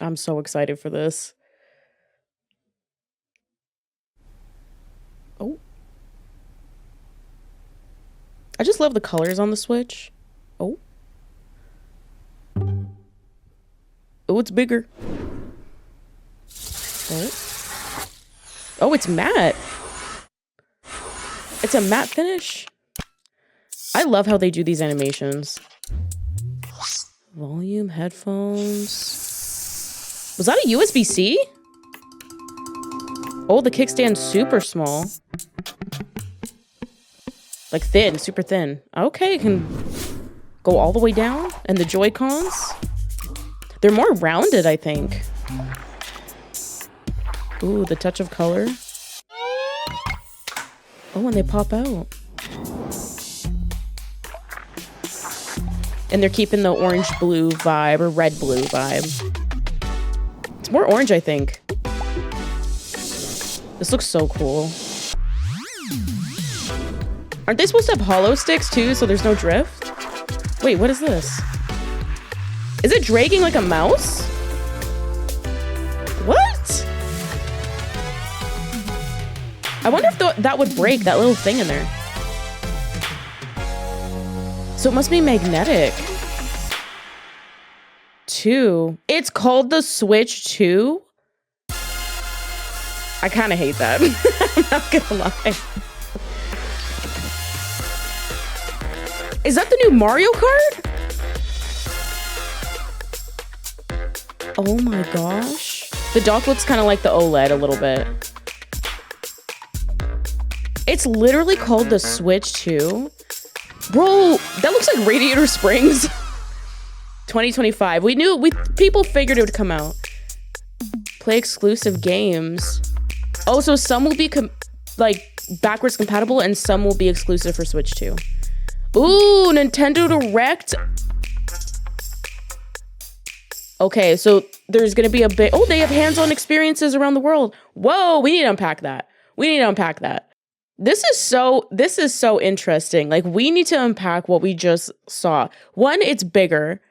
I'm so excited for this. Oh. I just love the colors on the Switch. Oh. Oh, it's bigger. Oh. Oh, it's matte. It's a matte finish. I love how they do these animations. Volume, headphones. Was that a USB-C? Oh, the kickstand's super small. Like thin, super thin. Okay, it can go all the way down. And the Joy-Cons? They're more rounded, I think. Ooh, the touch of color. Oh, and they pop out. And they're keeping the orange-blue vibe, or red-blue vibe. It's more orange, I think. This looks so cool. Aren't they supposed to have hollow sticks, too, so there's no drift? Wait, what is this? Is it dragging like a mouse? What? I wonder if that would break, that little thing in there. So it must be magnetic. 2. It's called the Switch 2? I kind of hate that. I'm not gonna lie. Is that the new Mario Kart? Oh my gosh. The dock looks kind of like the OLED a little bit. It's literally called the Switch 2. Bro, that looks like Radiator Springs. 2025. People figured it would come out. Play exclusive games. Oh, so some will be like backwards compatible and some will be exclusive for Switch 2. Ooh, Nintendo Direct. Okay, so there's gonna be a bit. Oh, they have hands-on experiences around the world. Whoa, we need to unpack that. This is so interesting. Like, we need to unpack what we just saw. One, it's bigger.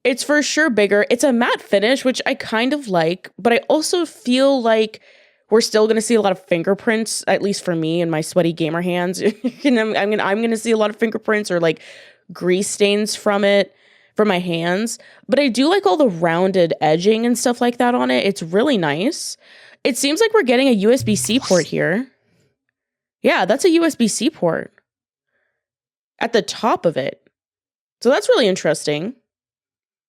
It's for sure bigger. It's a matte finish, which I kind of like, but I also feel like we're still going to see a lot of fingerprints, at least for me and my sweaty gamer hands. And I'm going to see a lot of fingerprints or like grease stains from my hands. But I do like all the rounded edging and stuff like that on it. It's really nice. It seems like we're getting a USB-C port here. Yeah, that's a USB-C port at the top of it. So that's really interesting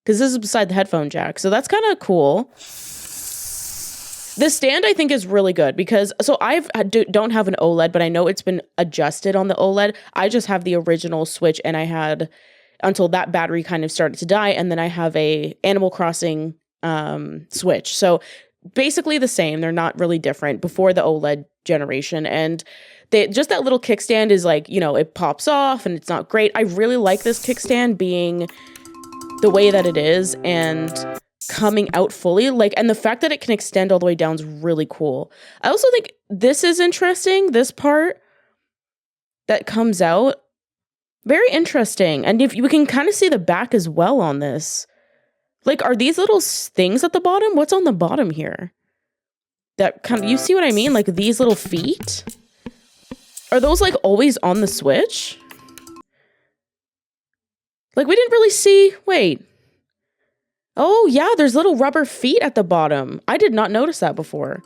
because this is beside the headphone jack. So that's kind of cool. The stand, I think, is really good because, so don't have an OLED, but I know it's been adjusted on the OLED. I just have the original Switch and I had until that battery kind of started to die. And then I have a Animal Crossing Switch. So basically the same. They're not really different before the OLED generation. And just that little kickstand is like, it pops off and it's not great. I really like this kickstand being the way that it is and coming out fully. And the fact that it can extend all the way down is really cool. I also think this is interesting. This part that comes out, very interesting. And if you can kind of see the back as well on this. Like, are these little things at the bottom? What's on the bottom here? That kind of, you see what I mean? Like these little feet? Are those like always on the Switch? Like we didn't really see, wait. Oh yeah, there's little rubber feet at the bottom. I did not notice that before.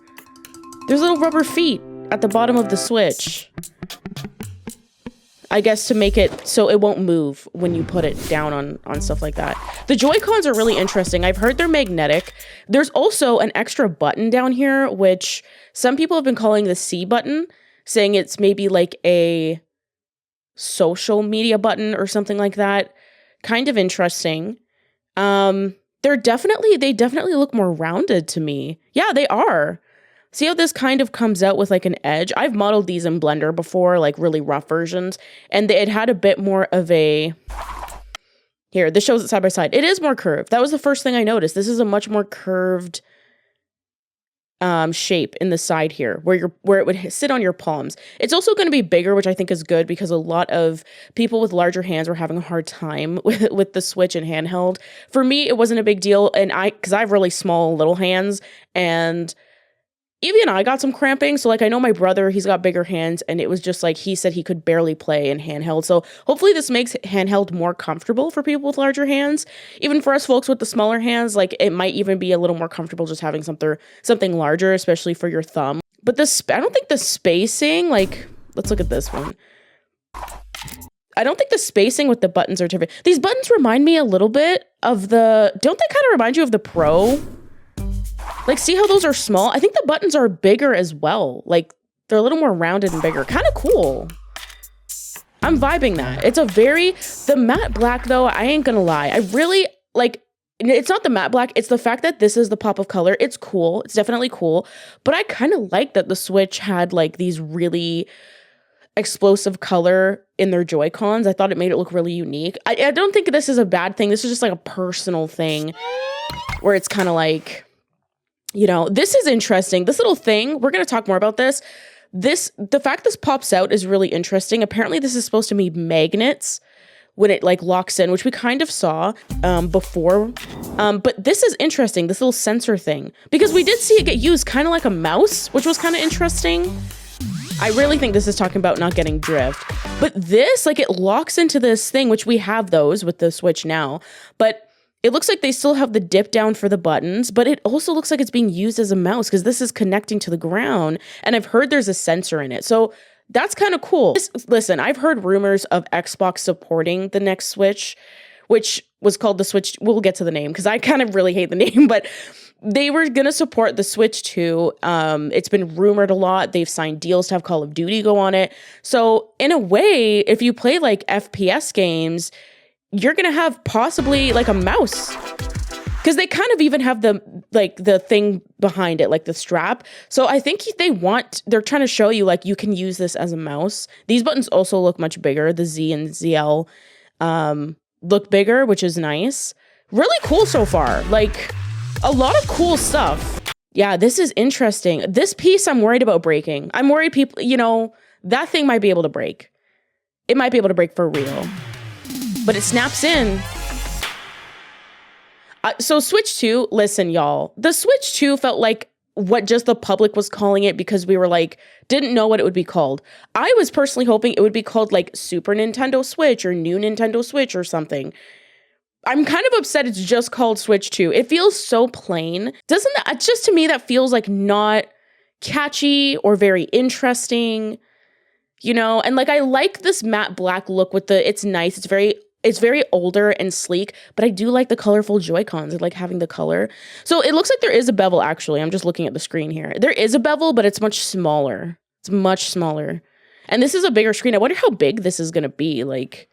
There's little rubber feet at the bottom of the Switch. I guess to make it so it won't move when you put it down on stuff like that. The Joy-Cons are really interesting. I've heard they're magnetic. There's also an extra button down here, which some people have been calling the C button, saying it's maybe like a social media button or something like that. Kind of interesting. They definitely look more rounded to me. Yeah, they are. See how this kind of comes out with like an edge? I've modeled these in Blender before, like really rough versions, and it had a bit more of a... Here, this shows it side by side. It is more curved. That was the first thing I noticed. This is a much more curved shape in the side here where it would sit on your palms. It's also going to be bigger, which I think is good because a lot of people with larger hands were having a hard time with the Switch and handheld. For me, it wasn't a big deal, and because I have really small little hands, and even I got some cramping. So like I know my brother, he's got bigger hands, and it was just like he said he could barely play in handheld. So hopefully this makes handheld more comfortable for people with larger hands. Even for us folks with the smaller hands, like it might even be a little more comfortable just having something larger, especially for your thumb. But I don't think the spacing, like, let's look at this one. I don't think the spacing with the buttons are different. These buttons remind me a little bit of don't they kind of remind you of the Pro? Like, see how those are small? I think the buttons are bigger as well. Like, they're a little more rounded and bigger. Kind of cool. I'm vibing that. The matte black, though, I ain't gonna lie. I really, like, it's not the matte black. It's the fact that this is the pop of color. It's cool. It's definitely cool. But I kind of like that the Switch had, like, these really explosive color in their Joy-Cons. I thought it made it look really unique. I don't think this is a bad thing. This is just, like, a personal thing where it's kind of like... You know, this is interesting. This little thing, we're going to talk more about this. The fact this pops out is really interesting. Apparently, this is supposed to be magnets when it like locks in, which we kind of saw before. But this is interesting, this little sensor thing, because we did see it get used kind of like a mouse, which was kind of interesting. I really think this is talking about not getting drift. But this, like it locks into this thing, which we have those with the Switch now. But it looks like they still have the dip down for the buttons, but it also looks like it's being used as a mouse because this is connecting to the ground, and I've heard there's a sensor in it. So that's kind of cool. Listen, I've heard rumors of Xbox supporting the next Switch, which was called the Switch. We'll get to the name because I kind of really hate the name, but they were going to support the Switch 2. It's been rumored a lot. They've signed deals to have Call of Duty go on it. So in a way, if you play like FPS games, you're going to have possibly like a mouse, because they kind of even have the thing behind it, like the strap. So I think they're trying to show you like you can use this as a mouse. These buttons also look much bigger. The Z and ZL look bigger, which is nice. Really cool so far. Like a lot of cool stuff. Yeah, this is interesting. This piece I'm worried about breaking. I'm worried people, that thing might be able to break. It might be able to break for real. But it snaps in. So Switch 2, listen, y'all. The Switch 2 felt like what just the public was calling it because we were like, didn't know what it would be called. I was personally hoping it would be called like Super Nintendo Switch or New Nintendo Switch or something. I'm kind of upset it's just called Switch 2. It feels so plain. Doesn't that, just to me, that feels like not catchy or very interesting, And like, I like this matte black look with it's nice. It's very older and sleek, but I do like the colorful Joy-Cons. I like having the color. So it looks like there is a bevel, actually. I'm just looking at the screen here. There is a bevel, but it's much smaller. It's much smaller. And this is a bigger screen. I wonder how big this is going to be, like,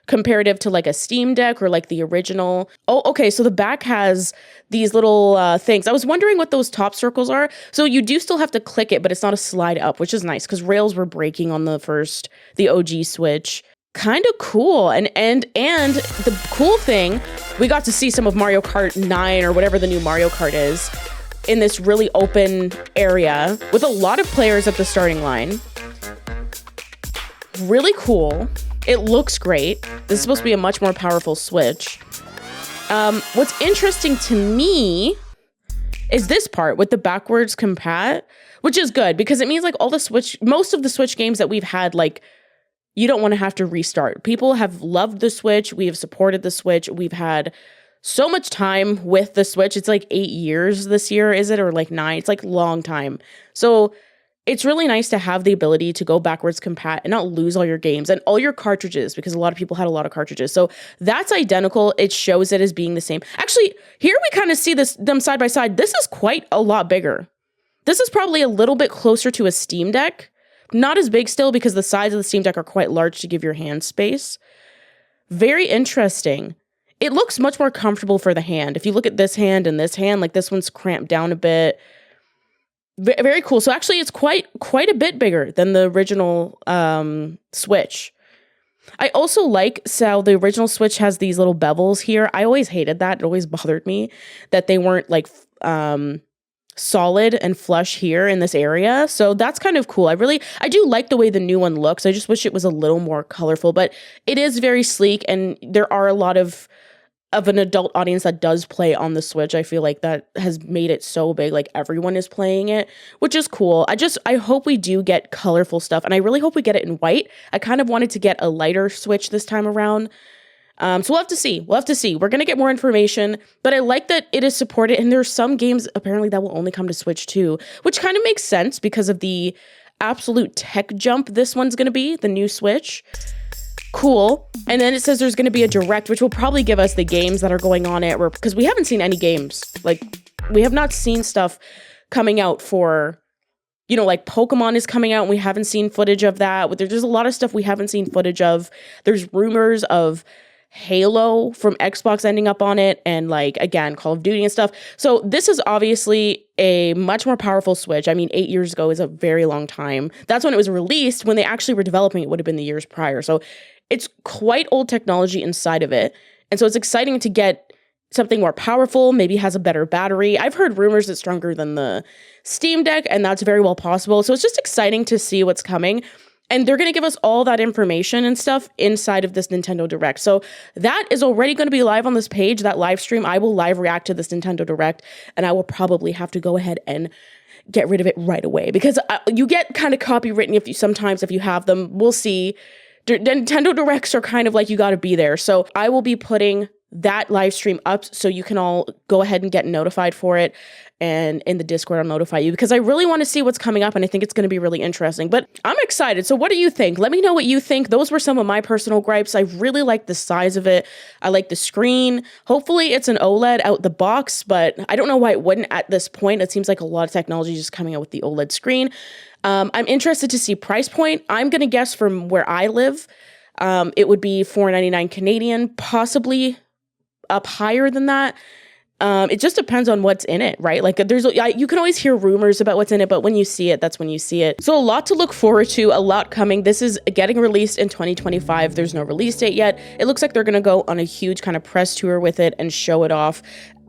comparative to, like, a Steam Deck or, like, the original. Oh, okay, so the back has these little things. I was wondering what those top circles are. So you do still have to click it, but it's not a slide up, which is nice, because rails were breaking on the OG Switch. Kind of cool. And the cool thing, we got to see some of Mario Kart 9 or whatever the new Mario Kart is in this really open area with a lot of players at the starting line. Really cool. It looks great. This is supposed to be a much more powerful Switch. What's interesting to me is this part with the backwards compat, which is good because it means like most of the Switch games that we've had, like, you don't want to have to restart. People have loved the Switch. We have supported the Switch. We've had so much time with the Switch. It's like 8 years this year, is it? Or like 9? It's like a long time. So it's really nice to have the ability to go backwards compat and not lose all your games and all your cartridges, because a lot of people had a lot of cartridges. So that's identical. It shows it as being the same. Actually, here we kind of see them side by side. This is quite a lot bigger. This is probably a little bit closer to a Steam Deck. Not as big still, because the sides of the Steam Deck are quite large to give your hand space. Very interesting. It looks much more comfortable for the hand. If you look at this hand and this hand, like this one's cramped down a bit. Very cool. So actually it's quite a bit bigger than the original Switch. I also like how the original Switch has these little bevels here. I always hated that. It always bothered me that they weren't like solid and flush here in this area. So that's kind of cool. I do like the way the new one looks. I just wish it was a little more colorful, but it is very sleek, and there are a lot of an adult audience that does play on the Switch. I feel like that has made it so big. Like everyone is playing it, which is cool. I hope we do get colorful stuff, and I really hope we get it in white. I kind of wanted to get a lighter Switch this time around. So we'll have to see. We're going to get more information, but I like that it is supported. And there's some games apparently that will only come to Switch too, which kind of makes sense because of the absolute tech jump this one's going to be, the new Switch. Cool. And then it says there's going to be a direct, which will probably give us the games that are going on it, because we haven't seen any games. Like, we have not seen stuff coming out for, like Pokemon is coming out and we haven't seen footage of that. There's a lot of stuff we haven't seen footage of. There's rumors of Halo from Xbox ending up on it, and like, again, Call of Duty and stuff. So this is obviously a much more powerful Switch. I mean, 8 years ago is a very long time. That's when it was released. When they actually were developing it would have been the years prior. So it's quite old technology inside of it. And so it's exciting to get something more powerful, maybe has a better battery. I've heard rumors it's stronger than the Steam Deck, and that's very well possible. So it's just exciting to see what's coming. And they're going to give us all that information and stuff inside of this Nintendo Direct. So that is already going to be live on this page, that live stream. I will live react to this Nintendo Direct, and I will probably have to go ahead and get rid of it right away, because you get kind of copywritten if you have them. We'll see. Nintendo Directs are kind of like, you got to be there. So I will be putting that live stream up so you can all go ahead and get notified for it. And in the Discord, I'll notify you, because I really want to see what's coming up, and I think it's going to be really interesting. But I'm excited. So what do you think? Let me know what you think. Those were some of my personal gripes. I really like the size of it. I like the screen. Hopefully it's an OLED out the box, but I don't know why it wouldn't at this point. It seems like a lot of technology just coming out with the OLED screen. I'm interested to see price point. I'm going to guess from where I live, it would be $4.99 Canadian, possibly up higher than that. It just depends on what's in it, right? Like you can always hear rumors about what's in it, but when you see it, that's when you see it. So a lot to look forward to, a lot coming. This is getting released in 2025. There's no release date yet. It looks like they're going to go on a huge kind of press tour with it and show it off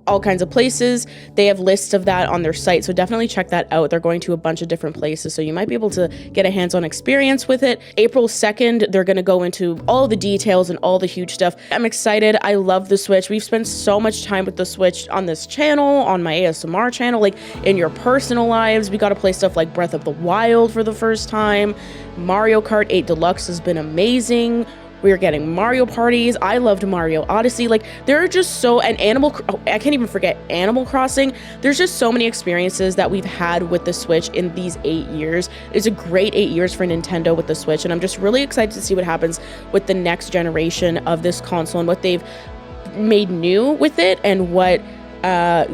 all kinds of places. They have lists of that on their site, so definitely check that out. They're going to a bunch of different places, so you might be able to get a hands-on experience with it. April 2nd, they're going to go into all the details and all the huge stuff. I'm excited. I love the Switch. We've spent so much time with the Switch on this channel, on my ASMR channel, like in your personal lives. We got to play stuff like Breath of the Wild for the first time. Mario Kart 8 Deluxe has been amazing. We are getting Mario parties. I loved Mario Odyssey. Like, there are just and I can't even forget Animal Crossing. There's just so many experiences that we've had with the Switch in these 8 years. It's a great 8 years for Nintendo with the Switch, and I'm just really excited to see what happens with the next generation of this console and what they've made new with it, and what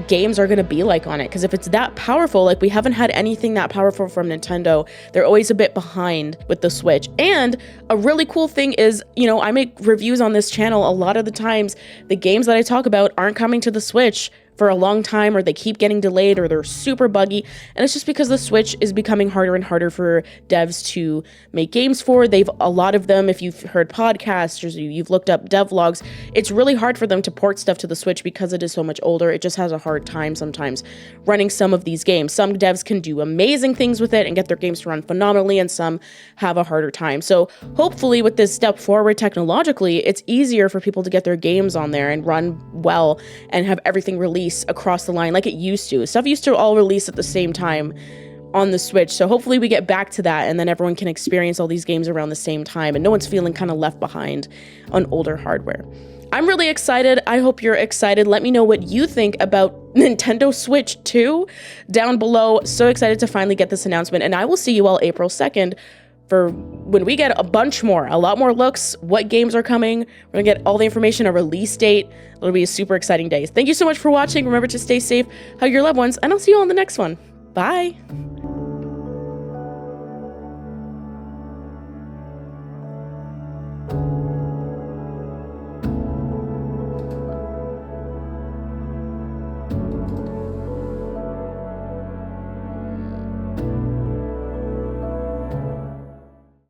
games are going to be like on it. Because if it's that powerful, like, we haven't had anything that powerful from Nintendo. They're always a bit behind with the Switch. And a really cool thing is, I make reviews on this channel. A lot of the times the games that I talk about aren't coming to the Switch for a long time, or they keep getting delayed, or they're super buggy. And it's just because the Switch is becoming harder and harder for devs to make games for. A lot of them, if you've heard podcasts or you've looked up devlogs, it's really hard for them to port stuff to the Switch because it is so much older. It just has a hard time sometimes running some of these games. Some devs can do amazing things with it and get their games to run phenomenally, and some have a harder time. So hopefully with this step forward technologically, it's easier for people to get their games on there and run well and have everything released across the line like it used to. Stuff used to all release at the same time on the Switch. So hopefully we get back to that, and then everyone can experience all these games around the same time, and no one's feeling kind of left behind on older hardware. I'm really excited. I hope you're excited. Let me know what you think about Nintendo Switch 2 down below. So excited to finally get this announcement, and I will see you all April 2nd for when we get a lot more looks, what games are coming. We're gonna get all the information, a release date. It'll be a super exciting day. Thank you so much for watching. Remember to stay safe, hug your loved ones, and I'll see you on the next one. Bye.